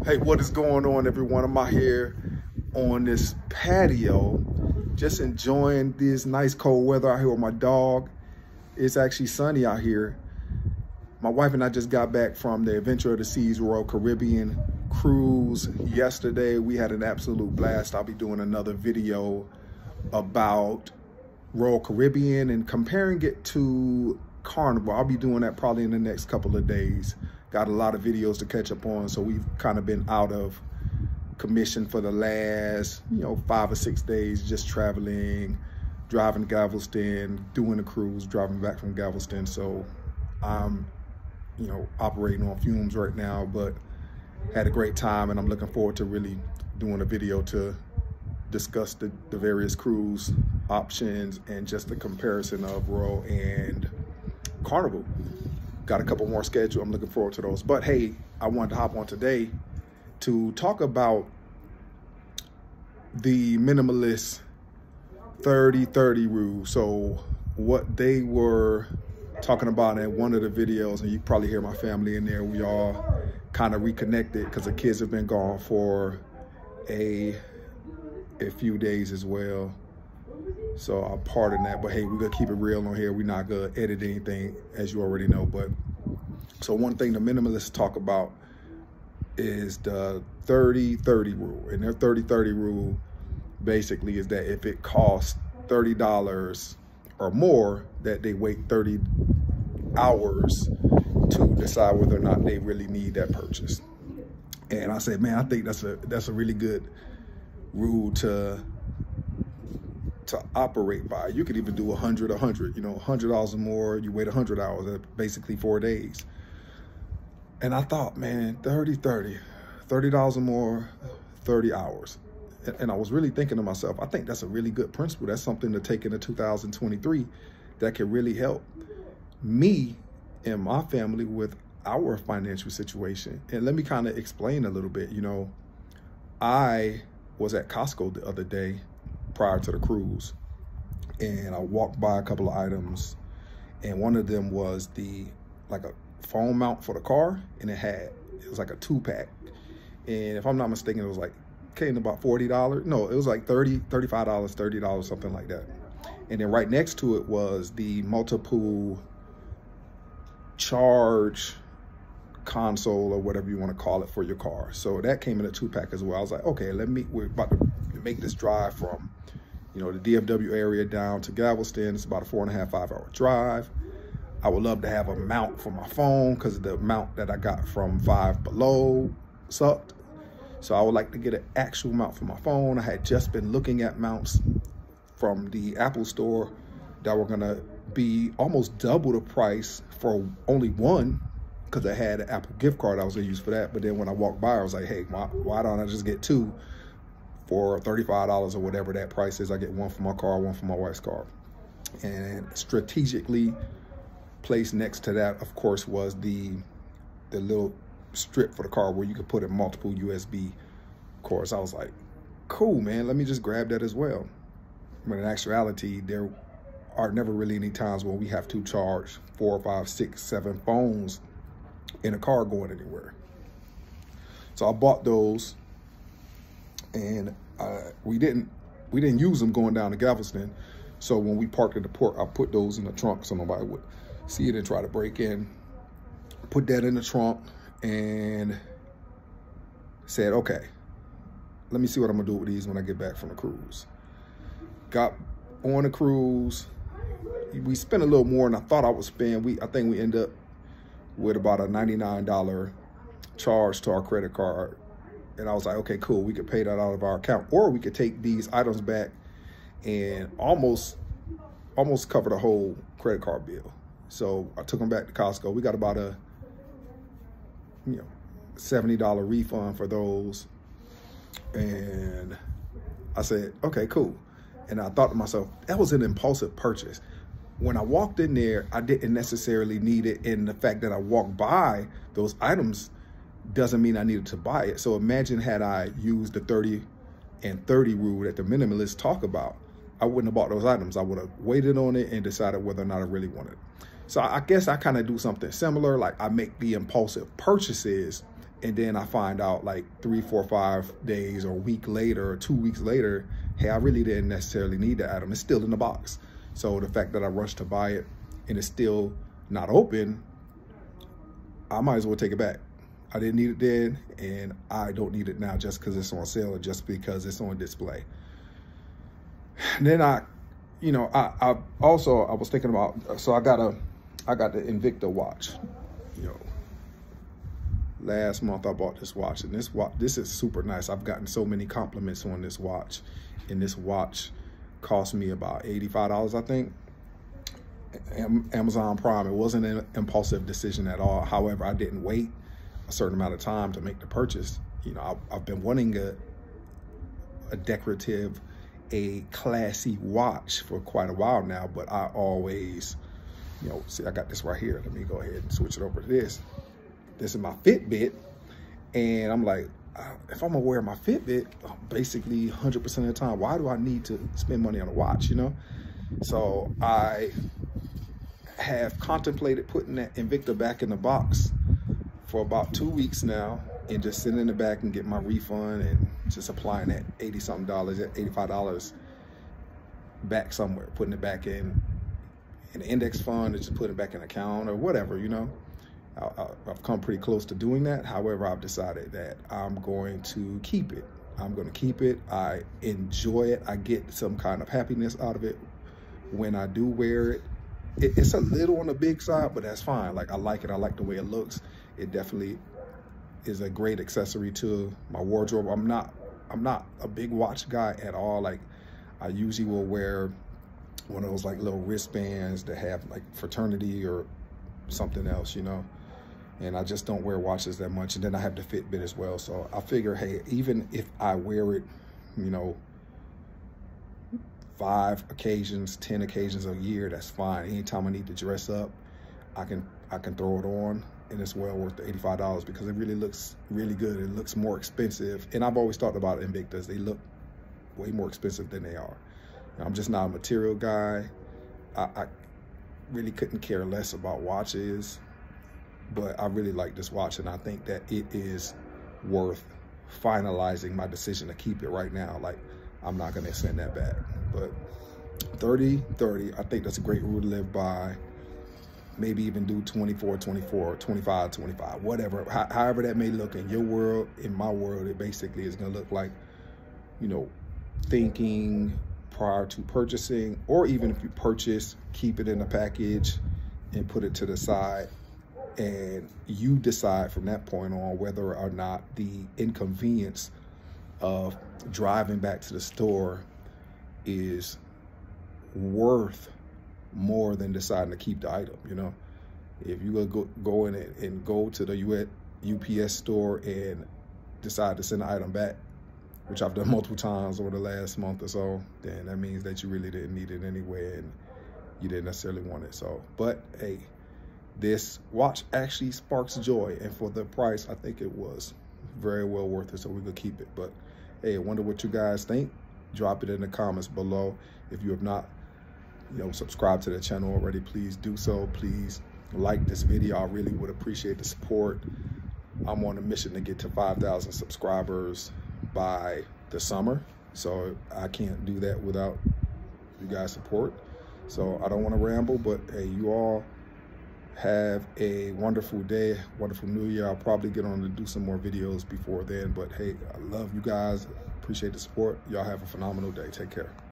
Hey, what is going on, everyone? I'm out here on this patio, just enjoying this nice cold weather out here with my dog. It's actually sunny out here. My wife and I just got back from the Adventure of the Seas Royal Caribbean cruise yesterday. We had an absolute blast. I'll be doing another video about Royal Caribbean and comparing it to Carnival. I'll be doing that probably in the next couple of days. Got a lot of videos to catch up on, so we've kind of been out of commission for the last, 5 or 6 days, just traveling, driving to Galveston, doing the cruise, driving back from Galveston. So I'm, operating on fumes right now, but had a great time, and I'm looking forward to really doing a video to discuss the various cruise options and just the comparison of Royal and Carnival. Got a couple more scheduled. I'm looking forward to those. But hey, I wanted to hop on today to talk about the minimalist 30-30 rule. So what they were talking about in one of the videos, and you probably hear my family in there, we all kind of reconnected because the kids have been gone for a few days as well. So I'll pardon that, but hey, we're gonna keep it real on here. We're not gonna edit anything, as you already know. But so one thing the minimalists talk about is the 30-30 rule. And their 30-30 rule basically is that if it costs $30 or more, that they wait 30 hours to decide whether or not they really need that purchase. And I said, man, I think that's a really good rule to operate by. You could even do 100, $100 or more, you wait 100 hours, basically 4 days. And I thought, man, $30 or more, 30 hours. And I was really thinking to myself, I think that's a really good principle. That's something to take into 2023 that can really help me and my family with our financial situation. And let me kind of explain a little bit. I was at Costco the other day prior to the cruise, and I walked by a couple of items, and one of them was like a phone mount for the car, and it was like a 2-pack, and if I'm not mistaken, it was like came to about $40. No, it was like $35, $30, something like that. And then right next to it was the multiple charge console or whatever you want to call it for your car. So that came in a 2-pack as well. I was like, okay, we're about to make this drive from, the DFW area down to Galveston. It's about a 4.5, 5-hour drive. I would love to have a mount for my phone because the mount that I got from Five Below sucked. So I would like to get an actual mount for my phone. I had just been looking at mounts from the Apple store that were gonna be almost double the price for only one, because I had an Apple gift card I was gonna use for that. But then when I walked by, I was like, hey, why don't I just get two for $35 or whatever that price is? I get one for my car, one for my wife's car. And strategically placed next to that, of course, was the little strip for the car where you could put in multiple USB cords. I was like, cool, man, let me just grab that as well. But in actuality, there are never really any times when we have to charge 4, 5, 6, 7 phones in a car going anywhere. So I bought those, and we didn't use them going down to Galveston. So when we parked at the port, I put those in the trunk so nobody would see it and try to break in. Put that in the trunk and said, okay, let me see what I'm gonna do with these when I get back from the cruise. Got on the cruise. We spent a little more than I thought I would spend. I think we ended up with about a $99 charge to our credit card. And I was like, okay, cool, we could pay that out of our account, or we could take these items back and almost cover the whole credit card bill. So I took them back to Costco. We got about a $70 refund for those. And I said, okay, cool. And I thought to myself, that was an impulsive purchase. When I walked in there, I didn't necessarily need it. And the fact that I walked by those items doesn't mean I needed to buy it. So imagine had I used the 30 and 30 rule that the minimalists talk about, I wouldn't have bought those items. I would have waited on it and decided whether or not I really wanted it. So I guess I kind of do something similar. Like I make the impulsive purchases And then I find out like 3, 4, 5 days or a week later or 2 weeks later, hey, I really didn't necessarily need the item. It's still in the box. So the fact that I rushed to buy it and it's still not open, I might as well take it back. I didn't need it then, and I don't need it now just because it's on sale or just because it's on display. And then I was thinking about, so I got the Invicta watch. Last month I bought this watch, and this is super nice. I've gotten so many compliments on this watch, and this watch cost me about $85, I think. Amazon Prime. It wasn't an impulsive decision at all. However, I didn't wait a certain amount of time to make the purchase. I've been wanting a decorative, a classy watch for quite a while now, but I always, see, I got this right here. Let me go ahead and switch it over to this. This is my Fitbit, and I'm like, if I'm gonna wear my Fitbit basically 100% of the time, why do I need to spend money on a watch, So I have contemplated putting that Invicta back in the box for about 2 weeks now, and just sitting in the back and getting my refund and just applying that $80-something, $85 back somewhere, putting it back in an index fund or just putting it back in an account or whatever, I've come pretty close to doing that. However, I've decided that I'm going to keep it. I'm going to keep it. I enjoy it. I get some kind of happiness out of it when I do wear it. It's a little on the big side, but that's fine. Like, I like it. I like the way it looks. It definitely is a great accessory to my wardrobe. I'm not a big watch guy at all. Like, I usually will wear one of those like little wristbands that have like fraternity or something else, and I just don't wear watches that much. And then I have the Fitbit as well. So I figure, hey, even if I wear it, 5 occasions, 10 occasions a year, that's fine. Anytime I need to dress up, I can throw it on, and it's well worth the $85 because it really looks really good. It looks more expensive, and I've always thought about Invictas. They look way more expensive than they are. I'm just not a material guy. I really couldn't care less about watches, but I really like this watch, and I think that it is worth finalizing my decision to keep it right now. Like, I'm not gonna send that back. But 30-30, I think that's a great rule to live by. Maybe even do 24-24, 25-25, whatever. However that may look in your world. In my world, it basically is gonna look like, thinking prior to purchasing, or even if you purchase, keep it in a package and put it to the side, and you decide from that point on whether or not the inconvenience of driving back to the store is worth more than deciding to keep the item. If you go in and go to the UPS store and decide to send the item back, which I've done multiple times over the last month or so, then that means that you really didn't need it anyway and you didn't necessarily want it. So, but hey, this watch actually sparks joy, and for the price, I think it was very well worth it, so we could keep it. But hey, I wonder what you guys think. Drop it in the comments below. If you have not, subscribed to the channel already, please do so. Please like this video. I really would appreciate the support. I'm on a mission to get to 5,000 subscribers by the summer, so I can't do that without you guys' support. So I don't want to ramble, but hey, you all have a wonderful day, wonderful new year. I'll probably get on to do some more videos before then, but hey, I love you guys. Appreciate the support. Y'all have a phenomenal day. Take care.